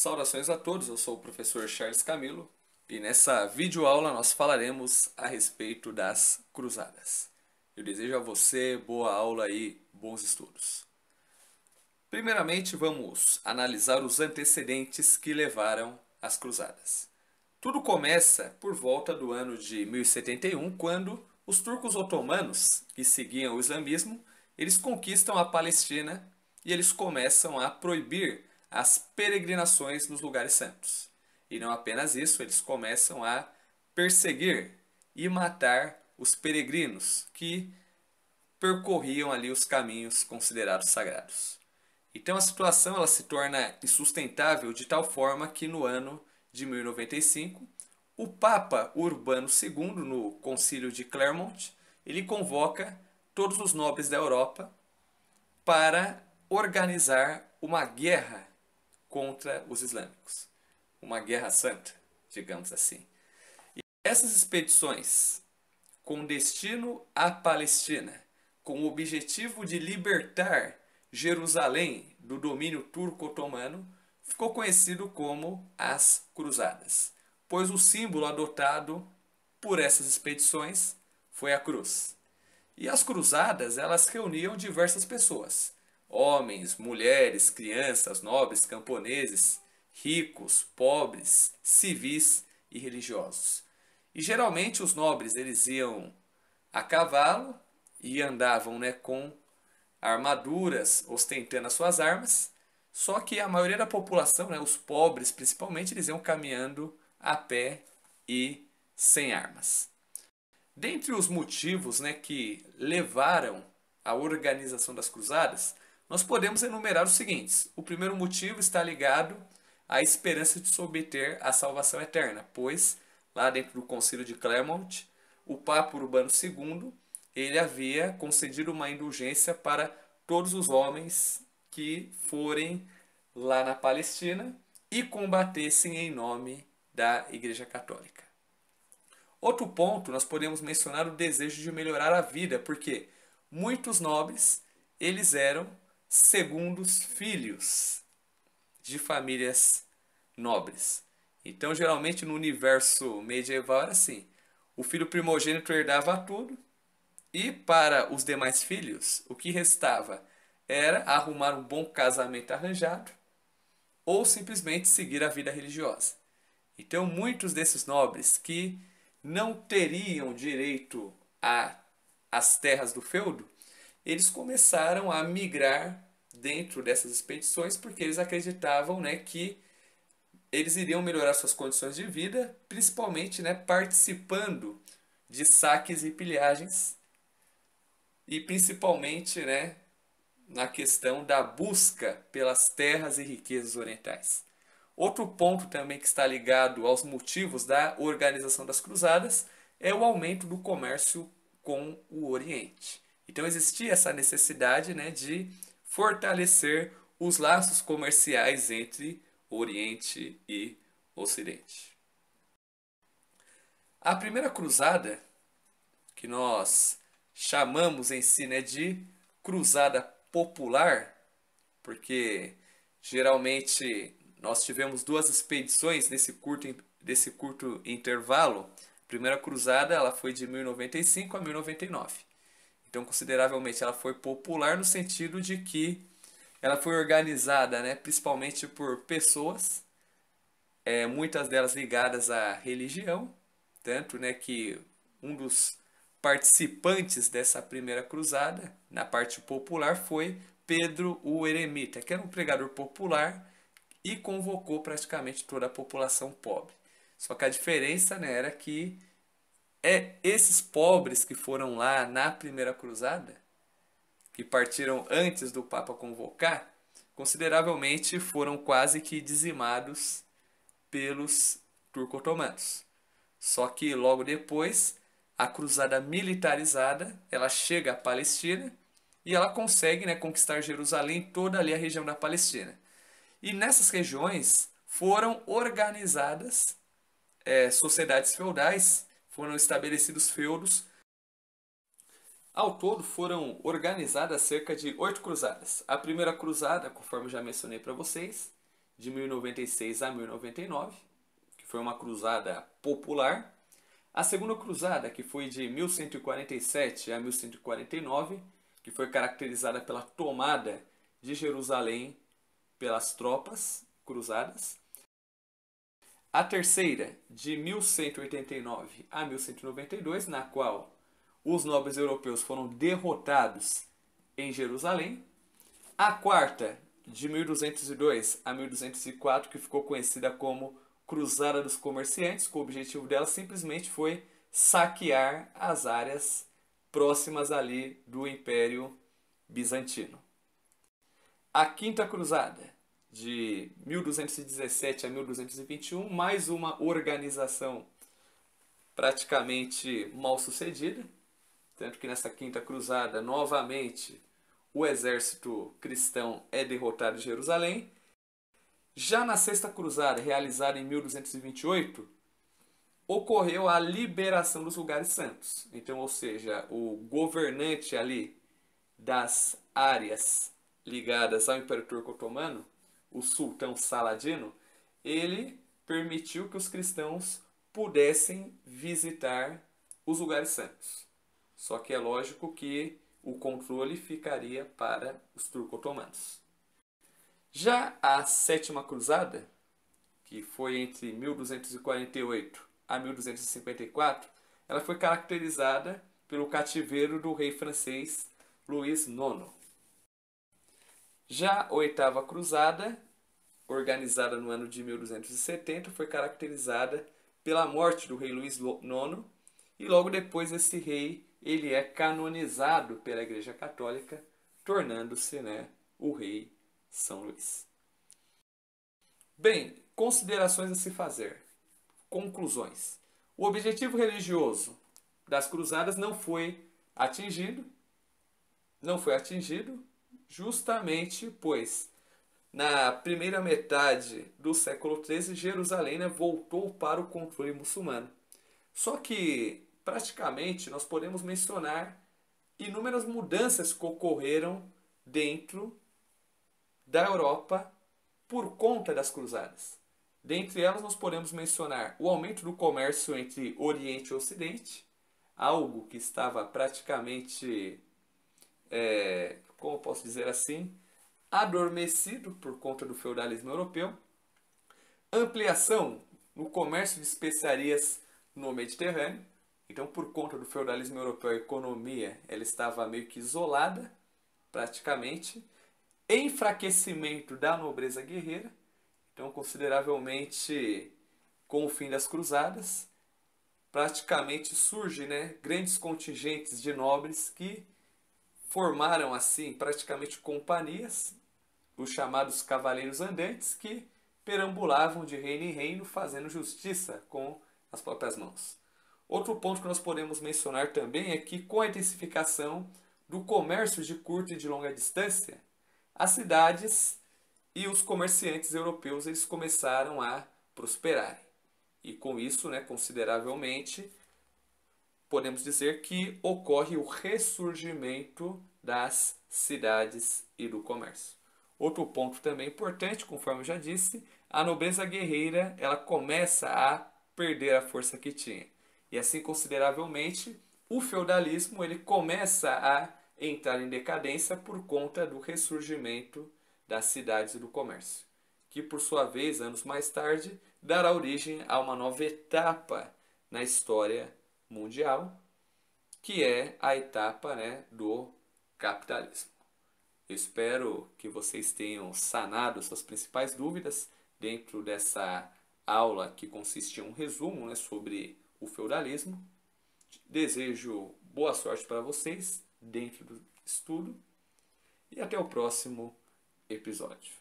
Saudações a todos, eu sou o professor Charles Camilo e nessa videoaula nós falaremos a respeito das cruzadas. Eu desejo a você boa aula e bons estudos. Primeiramente, vamos analisar os antecedentes que levaram às cruzadas. Tudo começa por volta do ano de 1071, quando os turcos otomanos, que seguiam o islamismo, eles conquistam a Palestina e eles começam a proibir as peregrinações nos lugares santos. E não apenas isso, eles começam a perseguir e matar os peregrinos que percorriam ali os caminhos considerados sagrados. Então a situação ela se torna insustentável de tal forma que no ano de 1095, o Papa Urbano II, no Concílio de Clermont, ele convoca todos os nobres da Europa para organizar uma guerra contra os islâmicos. Uma guerra santa, digamos assim. E essas expedições, com destino à Palestina, com o objetivo de libertar Jerusalém do domínio turco-otomano, ficou conhecido como as Cruzadas, pois o símbolo adotado por essas expedições foi a cruz. E as cruzadas, elas reuniam diversas pessoas, homens, mulheres, crianças, nobres, camponeses, ricos, pobres, civis e religiosos. E geralmente os nobres eles iam a cavalo e andavam, com armaduras, ostentando as suas armas. Só que a maioria da população, os pobres principalmente, eles iam caminhando a pé e sem armas. Dentre os motivos, que levaram à organização das cruzadas, nós podemos enumerar os seguintes. O primeiro motivo está ligado à esperança de se obter a salvação eterna, pois lá dentro do Concílio de Clermont, o Papa Urbano II, ele havia concedido uma indulgência para todos os homens que forem lá na Palestina e combatessem em nome da Igreja Católica. Outro ponto, nós podemos mencionar o desejo de melhorar a vida, porque muitos nobres, eles eram segundos filhos de famílias nobres. Então, geralmente no universo medieval era assim, o filho primogênito herdava tudo, e para os demais filhos, o que restava era arrumar um bom casamento arranjado ou simplesmente seguir a vida religiosa. Então, muitos desses nobres que não teriam direito às terras do feudo, eles começaram a migrar dentro dessas expedições porque eles acreditavam, que eles iriam melhorar suas condições de vida, principalmente, participando de saques e pilhagens e principalmente, na questão da busca pelas terras e riquezas orientais. Outro ponto também que está ligado aos motivos da organização das cruzadas é o aumento do comércio com o Oriente. Então existia essa necessidade, de fortalecer os laços comerciais entre Oriente e Ocidente. A primeira cruzada, que nós chamamos em si, de cruzada popular, porque geralmente nós tivemos duas expedições desse curto intervalo. A primeira cruzada ela foi de 1095 a 1099. Então, consideravelmente, ela foi popular no sentido de que ela foi organizada, principalmente por pessoas, muitas delas ligadas à religião, tanto que um dos participantes dessa primeira cruzada, na parte popular, foi Pedro o Eremita, que era um pregador popular e convocou praticamente toda a população pobre. Só que a diferença, era que esses pobres que foram lá na primeira cruzada, que partiram antes do Papa convocar, consideravelmente foram quase que dizimados pelos turco-otomanos. Só que logo depois, a cruzada militarizada, ela chega à Palestina e ela consegue, conquistar Jerusalém, toda ali a região da Palestina. E nessas regiões foram organizadas sociedades feudais, foram estabelecidos feudos. Ao todo foram organizadas cerca de 8 cruzadas. A primeira cruzada, conforme já mencionei para vocês, de 1096 a 1099, que foi uma cruzada popular. A segunda cruzada, que foi de 1147 a 1149, que foi caracterizada pela tomada de Jerusalém pelas tropas cruzadas. A terceira, de 1189 a 1192, na qual os nobres europeus foram derrotados em Jerusalém. A quarta, de 1202 a 1204, que ficou conhecida como Cruzada dos Comerciantes, que o objetivo dela simplesmente foi saquear as áreas próximas ali do Império Bizantino. A quinta cruzada, de 1217 a 1221, mais uma organização praticamente mal sucedida, tanto que nessa quinta cruzada, novamente, o exército cristão é derrotado em Jerusalém. Já na sexta cruzada, realizada em 1228, ocorreu a liberação dos lugares santos. Então, ou seja, o governante ali das áreas ligadas ao Império Turco Otomano, o sultão Saladino, ele permitiu que os cristãos pudessem visitar os lugares santos. Só que é lógico que o controle ficaria para os turco-otomanos. Já a sétima cruzada, que foi entre 1248 a 1254, ela foi caracterizada pelo cativeiro do rei francês Luís IX. Já a oitava cruzada, organizada no ano de 1270, foi caracterizada pela morte do rei Luís IX, e logo depois esse rei ele é canonizado pela Igreja Católica, tornando-se, o rei São Luís. Bem, considerações a se fazer. Conclusões. O objetivo religioso das cruzadas não foi atingido, justamente pois na primeira metade do século XIII, Jerusalém voltou para o controle muçulmano. Só que, praticamente, nós podemos mencionar inúmeras mudanças que ocorreram dentro da Europa por conta das cruzadas. Dentre elas, nós podemos mencionar o aumento do comércio entre Oriente e Ocidente, algo que estava praticamente, como eu posso dizer assim, adormecido por conta do feudalismo europeu. Ampliação no comércio de especiarias no Mediterrâneo. Então, por conta do feudalismo europeu, a economia ela estava meio que isolada, praticamente. Enfraquecimento da nobreza guerreira. Então, consideravelmente, com o fim das cruzadas, praticamente surgem grandes contingentes de nobres que formaram, assim, praticamente companhias, os chamados cavaleiros andantes, que perambulavam de reino em reino, fazendo justiça com as próprias mãos. Outro ponto que nós podemos mencionar também é que, com a intensificação do comércio de curta e de longa distância, as cidades e os comerciantes europeus eles começaram a prosperar. E com isso, consideravelmente, podemos dizer que ocorre o ressurgimento das cidades e do comércio. Outro ponto também importante, conforme eu já disse, a nobreza guerreira ela começa a perder a força que tinha. E assim, consideravelmente, o feudalismo ele começa a entrar em decadência por conta do ressurgimento das cidades e do comércio, que por sua vez, anos mais tarde, dará origem a uma nova etapa na história mundial, que é a etapa do capitalismo. Eu espero que vocês tenham sanado suas principais dúvidas dentro dessa aula que consiste em um resumo sobre o feudalismo. Desejo boa sorte para vocês dentro do estudo e até o próximo episódio.